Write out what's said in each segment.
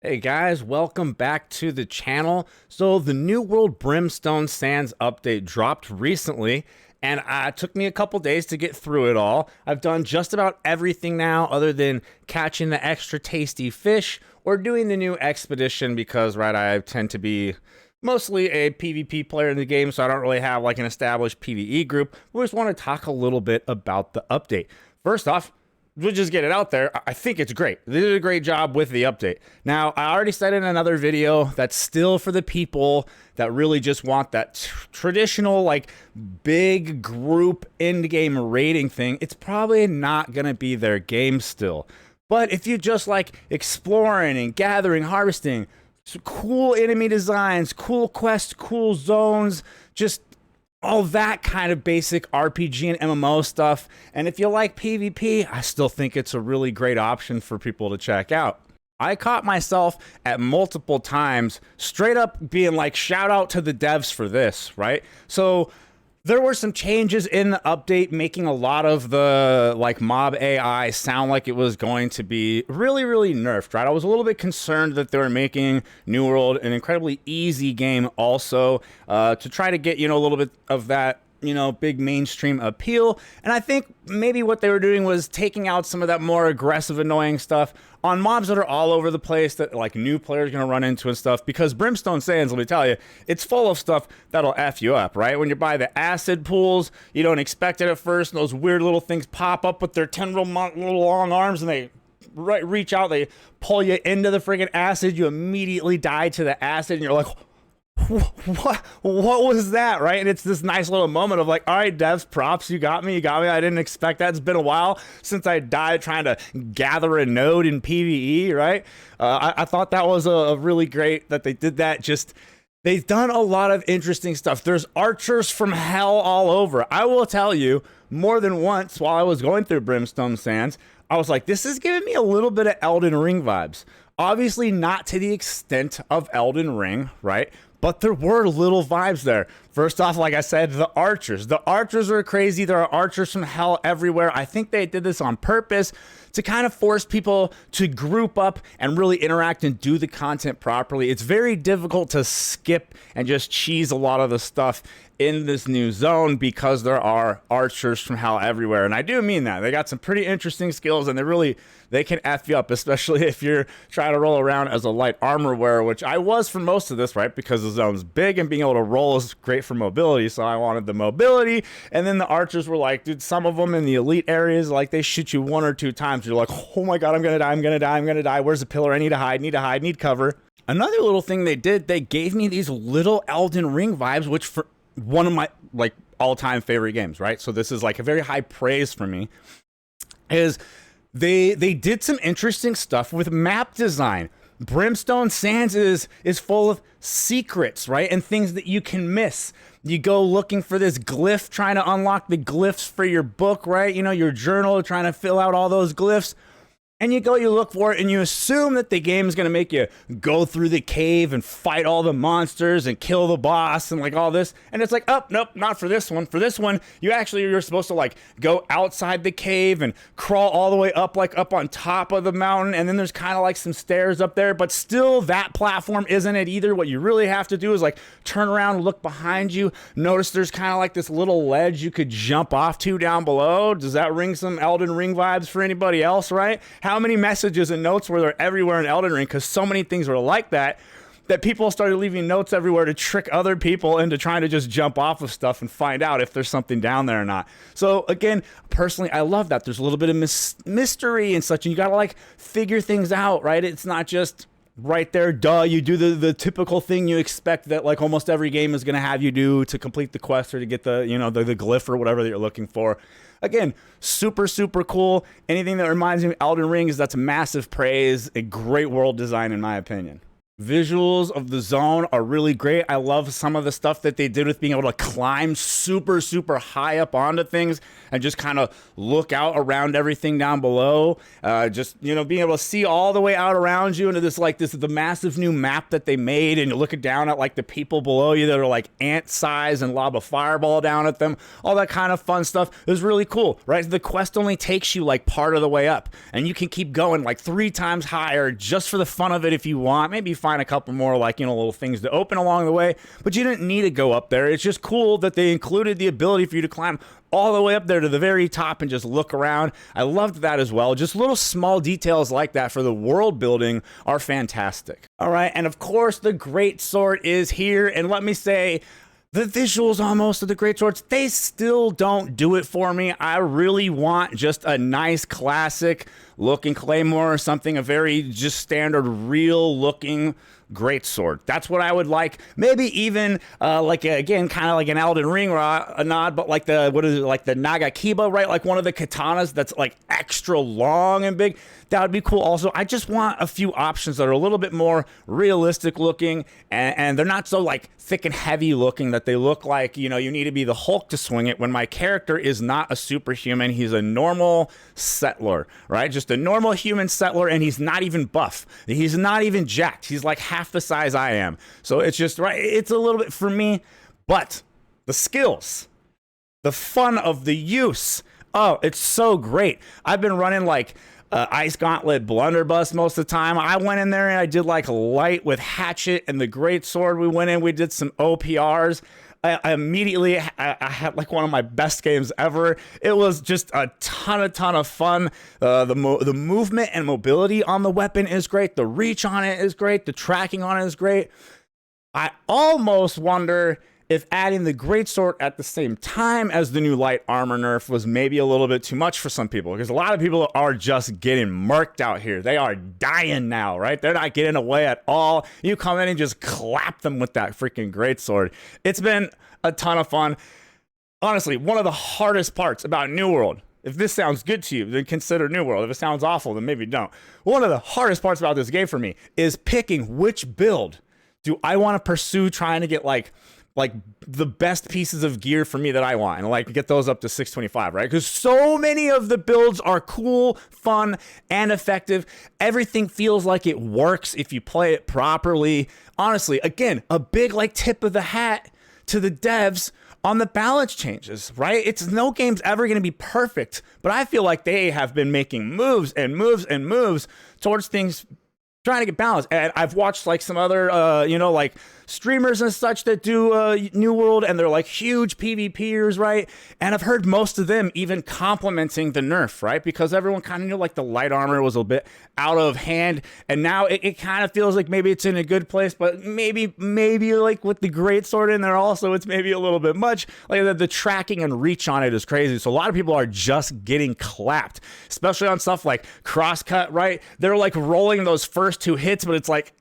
Hey guys, welcome back to the channel. So the New World Brimstone Sands update dropped recently, and it took me a couple days to get through it all. I've done just about everything now other than catching the extra tasty fish or doing the new expedition because, right, I tend to be mostly a PvP player in the game, so I don't really have like an established PvE group. We just want to talk a little bit about the update. First off, we'll just get it out there. I think it's great. They did a great job with the update. Now, I already said in another video that's still for the people that really just want that traditional, like, big group end-game raiding thing. It's probably not going to be their game still. But if you just like exploring and gathering, harvesting, cool enemy designs, cool quests, cool zones, just all that kind of basic RPG and MMO stuff. And if you like PvP, I still think it's a really great option for people to check out. I caught myself at multiple times straight up being like, shout out to the devs for this, right? So there were some changes in the update making a lot of the like mob AI sound like it was going to be really nerfed, right? I was a little bit concerned that they were making New World an incredibly easy game also to try to get, a little bit of that, big mainstream appeal. And I think maybe what they were doing was taking out some of that more aggressive, annoying stuff on mobs that are all over the place that like new players are going to run into and stuff, because Brimstone Sands, let me tell you, it's full of stuff that'll F you up, right? When you buy the acid pools, you don't expect it at first, and those weird little things pop up with their 10 little long arms, and they reach out, they pull you into the friggin' acid, you immediately die to the acid, and you're like, what was that, right? And it's this nice little moment of like, all right, devs, props, you got me, I didn't expect that. It's been a while since I died trying to gather a node in PvE, right? I thought that was a really great that they did that. Just they've done a lot of interesting stuff. There's archers from hell all over. I will tell you, more than once while I was going through Brimstone Sands, I was like, this is giving me a little bit of Elden Ring vibes. Obviously not to the extent of Elden Ring, right? But there were little vibes there. First off, like I said, the archers. The archers are crazy. There are archers from hell everywhere. I think they did this on purpose to kind of force people to group up and really interact and do the content properly. It's very difficult to skip and just cheese a lot of the stuff in this new zone because there are archers from hell everywhere. And I do mean that. They got some pretty interesting skills, and they can F you up, especially if you're trying to roll around as a light armor wearer, which I was for most of this, right? Because the zone's big and being able to roll is great for mobility, so I wanted the mobility. And then the archers were like, dude, some of them in the elite areas, like they shoot you one or two times. You're like, oh my God, I'm gonna die. Where's the pillar? I need to hide, need cover. Another little thing they did, they gave me these little Elden Ring vibes, which for one of my like all-time favorite games, right? So this is like a very high praise for me, is they did some interesting stuff with map design. Brimstone Sands is full of secrets, right? And things that you can miss. You go looking for this glyph, trying to unlock the glyphs for your book, right? Your journal, trying to fill out all those glyphs. And you look for it, and you assume that the game is going to make you go through the cave and fight all the monsters and kill the boss and like all this. And it's like, oh, nope, not for this one. For this one, you're supposed to like go outside the cave and crawl all the way up, like up on top of the mountain. And then there's kind of like some stairs up there, but still that platform isn't it either. What you really have to do is like turn around, look behind you. Notice there's kind of like this little ledge you could jump off to down below. Does that ring some Elden Ring vibes for anybody else, right? How many messages and notes were there everywhere in Elden Ring? Because so many things were like that people started leaving notes everywhere to trick other people into trying to just jump off of stuff and find out if there's something down there or not. So again, personally, I love that. There's a little bit of mystery and such, and you gotta like figure things out, right? It's not just right there, duh, you do the typical thing you expect that like almost every game is going to have you do to complete the quest or to get the, the glyph or whatever that you're looking for. Again, super cool. Anything that reminds me of Elden Ring, that's massive praise, a great world design in my opinion. Visuals of the zone are really great. I love some of the stuff that they did with being able to climb super, super high up onto things and just kind of look out around everything down below. Just, you know, being able to see all the way out around you into this, like, this is the massive new map that they made, and you're looking down at, like, the people below you that are, like, ant size and lob a fireball down at them. All that kind of fun stuff is really cool, right? The quest only takes you, like, part of the way up, and you can keep going, like, 3 times higher just for the fun of it if you want. Maybe find a couple more, like, you know, little things to open along the way, but you didn't need to go up there. It's just cool that they included the ability for you to climb all the way up there to the very top and just look around. I loved that as well. Just little small details like that for the world building are fantastic. All right, and of course the great sword is here, and let me say, the visuals on most of the great swords, they still don't do it for me. I really want just a nice classic looking claymore or something, a very just standard real looking great sword. That's what I would like. Maybe even like again, kind of like an Elden Ring or a nod, but like the, what is it, like the Nagakiba, right? Like one of the katanas that's like extra long and big. That would be cool. Also, I just want a few options that are a little bit more realistic looking, and they're not so like thick and heavy looking that they look like, you know, you need to be the Hulk to swing it when my character is not a superhuman. He's a normal settler, right? Just a normal human settler, and he's not even buff. He's not even jacked. He's like half the size I am. So it's just, right, it's a little bit for me, but the skills, the fun of the use, oh, it's so great. I've been running like Ice Gauntlet Blunderbuss most of the time. I went in there and I did like light with Hatchet and the Great Sword. We went in, we did some OPRs. I immediately had like one of my best games ever. It was just a ton of fun. The movement and mobility on the weapon is great. The reach on it is great. The tracking on it is great. I almost wonder if adding the greatsword at the same time as the new light armor nerf was maybe a little bit too much for some people, because a lot of people are just getting murked out here. They are dying now, right? They're not getting away at all. You come in and just clap them with that freaking greatsword. It's been a ton of fun. Honestly, one of the hardest parts about New World, if this sounds good to you, then consider New World. If it sounds awful, then maybe don't. One of the hardest parts about this game for me is picking which build do I want to pursue, trying to get like the best pieces of gear for me that I want, and like get those up to 625, right? Because so many of the builds are cool, fun, and effective. Everything feels like it works if you play it properly. Honestly, again, a big like tip of the hat to the devs on the balance changes, right? It's no game's ever going to be perfect, but I feel like they have been making moves and moves and moves towards things trying to get balanced. And I've watched like some other, you know, like streamers and such that do New World, and they're like huge PvPers, right? And I've heard most of them even complimenting the nerf, right? Because everyone kind of knew like the light armor was a bit out of hand, and now it kind of feels like maybe it's in a good place, but maybe like with the great sword in there also, it's maybe a little bit much. Like the tracking and reach on it is crazy. So a lot of people are just getting clapped, especially on stuff like crosscut, right? They're like rolling those first 2 hits, but it's like,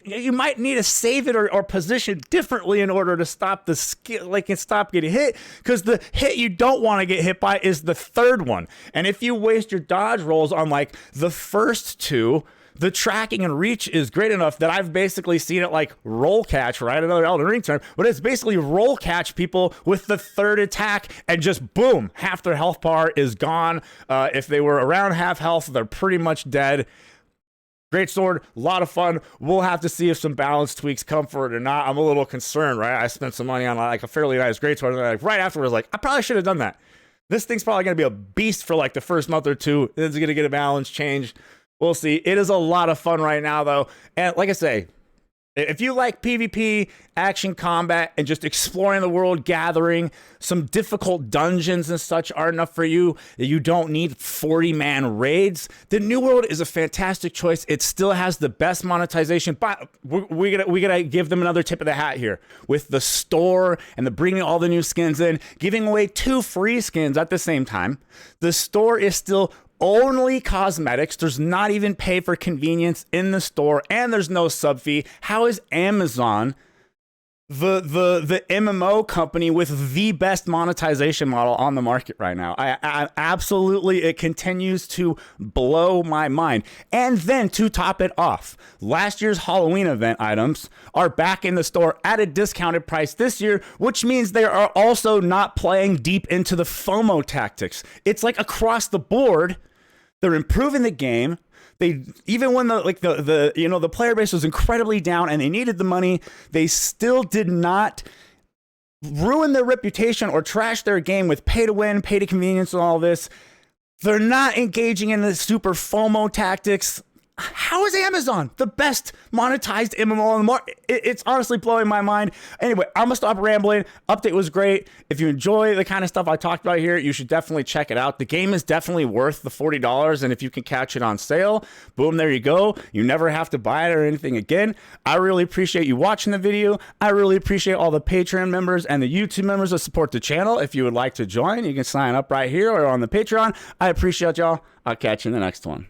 you might need to save it or position differently in order to stop the skill, like, and stop getting hit, because the hit you don't want to get hit by is the third one. And if you waste your dodge rolls on like the first 2, the tracking and reach is great enough that I've basically seen it like roll catch, right? Another Elden Ring term, but it's basically roll catch people with the third attack, and just boom, half their health bar is gone. If they were around half health, they're pretty much dead. Great sword, a lot of fun. We'll have to see if some balance tweaks come for it or not. I'm a little concerned, right? I spent some money on like a fairly nice great sword, and like right afterwards, like I probably should have done that. This thing's probably going to be a beast for like the first month or 2. It's going to get a balance change. We'll see. It is a lot of fun right now, though. And like I say, if you like PvP, action combat, and just exploring the world, gathering, some difficult dungeons and such are enough for you, you don't need 40-man raids, the New World is a fantastic choice. It still has the best monetization, but we gotta give them another tip of the hat here. With the store and the bringing all the new skins in, giving away 2 free skins at the same time, the store is still only cosmetics. There's not even pay for convenience in the store, and there's no sub fee. How is Amazon the MMO company with the best monetization model on the market right now. I absolutely, it continues to blow my mind. And then to top it off, last year's Halloween event items are back in the store at a discounted price this year, which means they are also not playing deep into the FOMO tactics. It's like across the board, they're improving the game. They, even when the player base was incredibly down and they needed the money, they still did not ruin their reputation or trash their game with pay to win, pay to convenience, and all this. They're not engaging in the super FOMO tactics. How is Amazon the best monetized MMO on the market? It's honestly blowing my mind. Anyway, I'm gonna stop rambling. Update was great. If you enjoy the kind of stuff I talked about here, you should definitely check it out. The game is definitely worth the $40, and if you can catch it on sale, boom, there you go. You never have to buy it or anything again. I really appreciate you watching the video. I really appreciate all the Patreon members and the YouTube members that support the channel. If you would like to join, you can sign up right here or on the Patreon. I appreciate y'all. I'll catch you in the next one.